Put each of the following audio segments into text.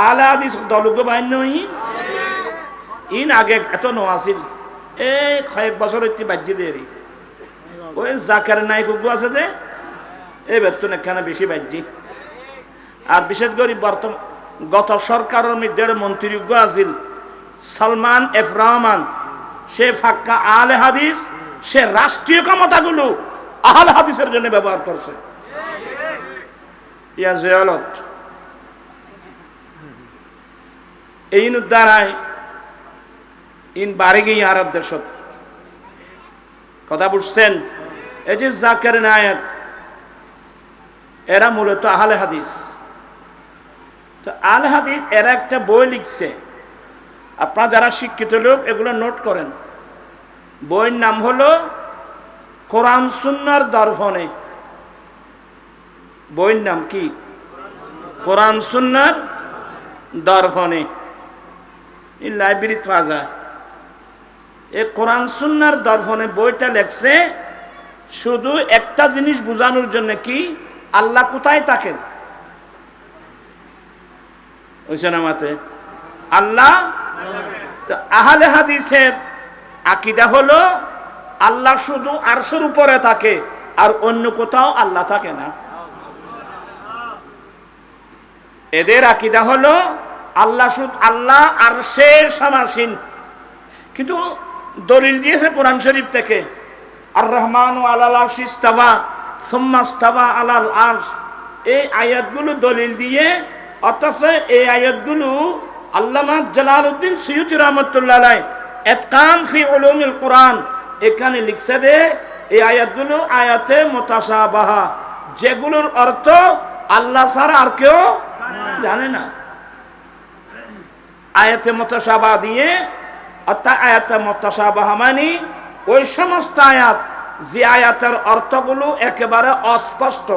আলে হাদিস দলুকে বাইন নই ইন আগে এত নো আছিল এই কয়েক বছর হইতে বাজ্যে দেরি ওই জাকের নায়ক উগু আছে যে এই বেতন এখানে বেশি বাজ্যি আর বিশেষ করে বর্তমান গত সরকারের মধ্যে মন্ত্রী উগু আছিল সালমান এফ রহমান সে ফাক্কা আলে হাদিস সে রাষ্ট্রীয় ক্ষমতাগুলো আহলে হাদিসের জন্য ব্যবহার করছে ইয়া জিয়ালত এই দ্বারাই ইন বাড়ি গিয়ে আর দেশত কথা বুঝছেন এই যে জাকের নায়ক এরা মূলত আহলে হাদিস তো আহলে হাদিস এরা একটা বই লিখছে আপনারা যারা শিক্ষিত লোক এগুলো নোট করেন বইয়ের নাম হলো কোরআন সুন্নাহর দর্পণে বইয়ের নাম কি কোরআন সুন্নাহর দর্পণে এই লাইব্রেরি পাওয়া যায় এই কোরআন সুন্নাহর দর্পণে বইটা লেখছে শুধু একটা জিনিস বোঝানোর জন্য কি আল্লাহ কোথায় থাকেন ওইসব নামাতে আল্লাহ আহলে হাদিসের আকীদা হলো আল্লাহ শুধু আরশের উপরে থাকে আর অন্য কোথাও আল্লাহ থাকে না এদের আকীদা হলো আল্লাহ শুধু আল্লাহ আরশের সমাসীন কিন্তু দলিল দিয়েছে কোরআন শরীফ থেকে আর রহমানু আলাল আরশি ইস্তাওয়া সুম্মা ইস্তাওয়া আলাল আরশ এই আয়াতগুলো দলিল দিয়ে অথচ এই আয়াতগুলো আল্লামা জালালউদ্দিন সুয়ুতী রাহমাতুল্লাহ আলাইহি ইতকান ফি উলুমিল কোরআন এখানে লিখছে যে এই আয়াতগুলো আয়াতে মুতাশাবাহা যেগুলোর অর্থ আল্লাহ ছাড়া আর কেউ জানে না আয়াতে মুতাশাবাহ দিয়ে অর্থাৎ আয়াতে মুতাশাবাহা মানে ওই সমস্ত আয়াত যে আয়াতের অর্থগুলো একেবারে অস্পষ্ট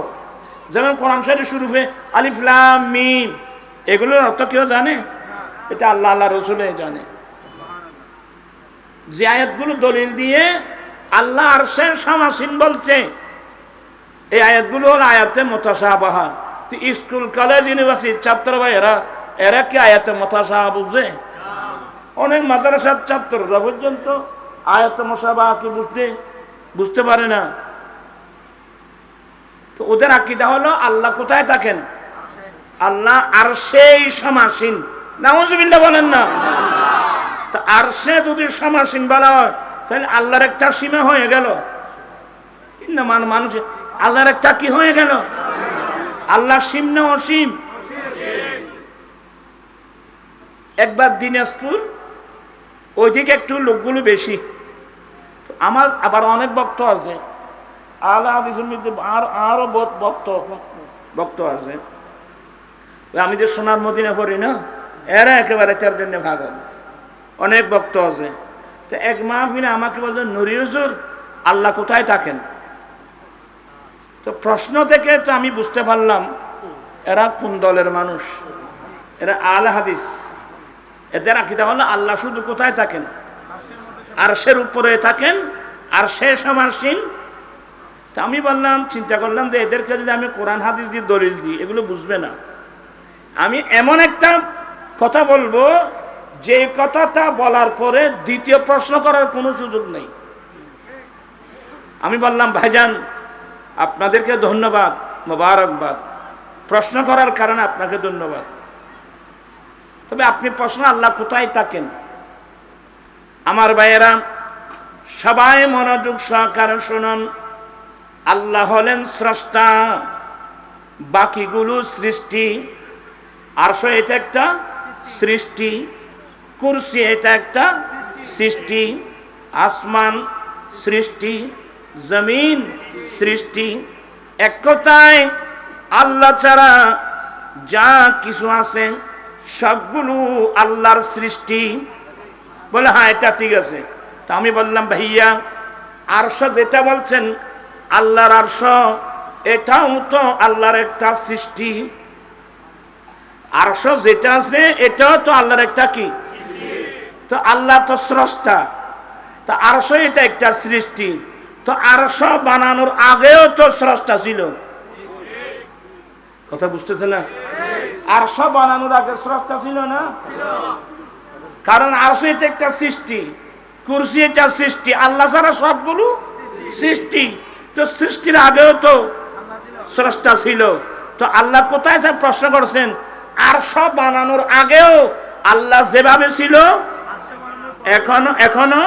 যেমন কোরআন শরীফ শুরুতে আলিফ লাম মিম এগুলোর অর্থ কেউ জানে এটা আল্লাহ আল্লাহ রাসূল জানে যে আয়াতগুলো দলিল দিয়ে আল্লাহ আরশের সমাসীন বলছে এই আয়াতগুলো হলো আয়াতে মুতাশাবাহা তো স্কুল কলেজ ইউনিভার্সিটির ছাত্র ভাইয়েরা এরা কি আয়াতে মুতাশাবাহা বুঝে অনেক মাদ্রাসার ছাত্ররা পর্যন্ত আয়াতে মুতাশাবাহা কি বুঝতে পারে না তো ওদের আকীদা হলো আল্লাহ কোথায় থাকেন আল্লাহ আরশেই সমাসীন নাউজুবিল্লাহ বলেন না তো আরশে যদি সমাসীন বলা হয় তাহলে আল্লাহর একটা সীমা হয়ে গেল না মানুষ আল্লাহর একটা কি হয়ে গেল আল্লাহ সীম না অসীম একবার দিনাজপুর ওইদিকে একটু লোকগুলো বেশি আমার আবার অনেক ভক্ত আছে আহলে হাদিসের মধ্যে আরো ভক্ত আছে আমি যে সোনার মদিনা পড়ি না এরা একেবারে তার জন্য ভাগ হবে অনেক ভক্ত আছে তো এক মাহফিলে আমাকে বলতো নুরি হুজুর আল্লাহ কোথায় থাকেন তো প্রশ্ন থেকে তো আমি বুঝতে পারলাম এরা কোন দলের মানুষ এরা আহলে হাদিস এদের আকীদা হলো আল্লাহ শুধু কোথায় থাকেন আরশের উপরে থাকেন আর সে সমাসীন তা আমি বললাম চিন্তা করলাম যে এদেরকে যদি আমি কোরআন হাদিস দিয়ে দলিল দিই এগুলো বুঝবে না আমি এমন একটা কথা বলবো যে কথাটা বলার পরে দ্বিতীয় প্রশ্ন করার কোনো সুযোগ নেই আমি বললাম ভাইজান আপনাদেরকে ধন্যবাদ মোবারকবাদ প্রশ্ন করার কারণে আপনাকে ধন্যবাদ তবে আপনি প্রশ্ন আল্লাহ কোথায় থাকেন আমার ভাইয়েরা সবাই মনোযোগ সহকারে শুনুন আল্লাহ হলেন স্রষ্টা বাকিগুলো সৃষ্টি আরশ এটা একটা সৃষ্টি কুরসি এটা একটা সৃষ্টি আসমান সৃষ্টি জমিন সৃষ্টি এক কথায় আল্লাহ ছাড়া যা কিছু আছে সবগুলো আল্লাহর সৃষ্টি বলে হ্যাঁ এটা ঠিক আছে তা আমি বললাম ভাইয়া আরশ যেটা বলছেন আল্লাহর আরশ এটাও তো আল্লাহর একটা সৃষ্টি আরশ যেটা আছে এটাও তো আল্লাহর একটা কি তো আল্লাহ তো স্রষ্টা তো আরশ এটা একটা সৃষ্টি তো আরশ বানানোর আগেও তো স্রষ্টা ছিল কথা বুঝতেছে না আরশ বানানোর আগে স্রষ্টা ছিল না? কারণ আরশ এটা একটা সৃষ্টি, কুরসি এটা সৃষ্টি, আল্লাহ ছাড়া সবগুলো সৃষ্টি। তো সৃষ্টির আগেও তো স্রষ্টা ছিল। তো আল্লাহ কোথায় প্রশ্ন করছেন? আরশ বানানোর আগেও আল্লাহ যেভাবে ছিল এখনো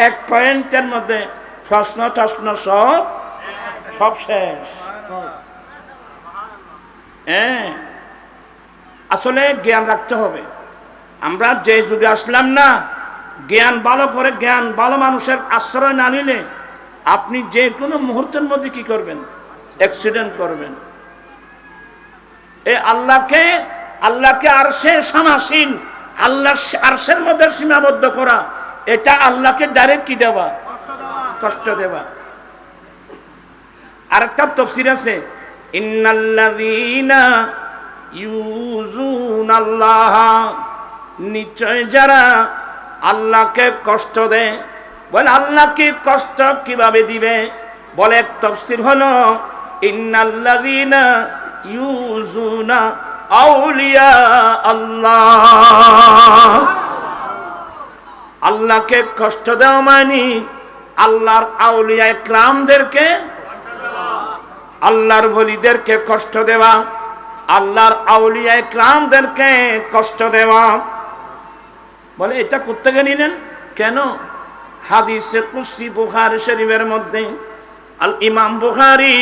এক পয়েন্টের মধ্যে প্রশ্ন টশ্ন সব শেষ। আসলে জ্ঞান রাখতে হবে। আমরা যে যুগে আসলাম না, জ্ঞান ভালো করে, জ্ঞান ভালো মানুষের আশ্রয় না নিলে আপনি যে কোনো মুহূর্তের মধ্যে কি করবেন? অ্যাক্সিডেন্ট করবেন। আল্লাহকে আরশে সমাসীন, আল্লাহ আরশের মধ্যে সীমাবদ্ধ করা, এটা আল্লাহকে ডাইরেক্ট কি দেওয়া? কষ্ট দেওয়া। আরেকটা তাফসীর আছে, ইন্নাল্লাযীনা ইউযুনাল্লাহ, নিশ্চয় যারা আল্লাহকে কষ্ট দেয়। বলে আল্লাহকে কষ্ট কিভাবে দিবে? বলে এক তাফসীর হলো, ইন্নাল্লাযীনা ইউযুনা আউলিয়া আল্লাহ। আল্লাহকে কষ্ট দেওয়া মানে আল্লাহর আউলিয়া ইকরামদেরকে, আল্লাহর ওলিদেরকে কষ্ট দেওয়া, আল্লাহর আউলিয়া ইকরামদেরকে কষ্ট দেওয়া। বলে এটা কোত্থেকে নিলেন? কেন? হাদিসে কুদসি বুখারী শরীফের মধ্যে আল ইমাম বুখারী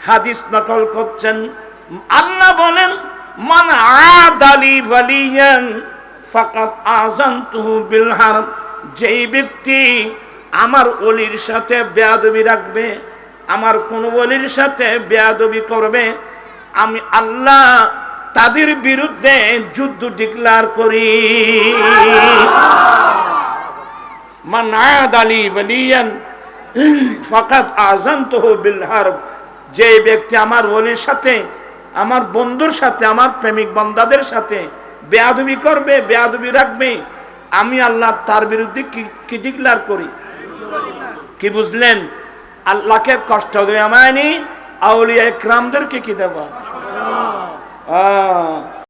হাদিস নকল করছেন। আল্লাহ বলেন, মান আদালি ওয়ালিয়ান ফাকাদ আযানতুহু বিল হারব। যেই ব্যক্তি আমার ওলির সাথে বেয়াদবি রাখবে, আমার কোন ওলির সাথে বেয়াদবি করবে, আমি আল্লাহ তাদের বিরুদ্ধে যুদ্ধ ডিক্লার করি। মান আদালি ওয়ালিয়ান ফাকাদ আযানতুহু বিল হারব। যে ব্যক্তি আমার ওলির সাথে, আমার বন্ধুর সাথে, আমার প্রেমিক বান্দাদের সাথে বেয়াদবি করবে, বেয়াদবি রাখবে, আমি আল্লাহ তার বিরুদ্ধে কি ডিক্লার করি? কি বুঝলেন? আল্লাহকে কষ্ট দেওয়া মানে আউলিয়া ইকরামদেরকে কি দেওয়া?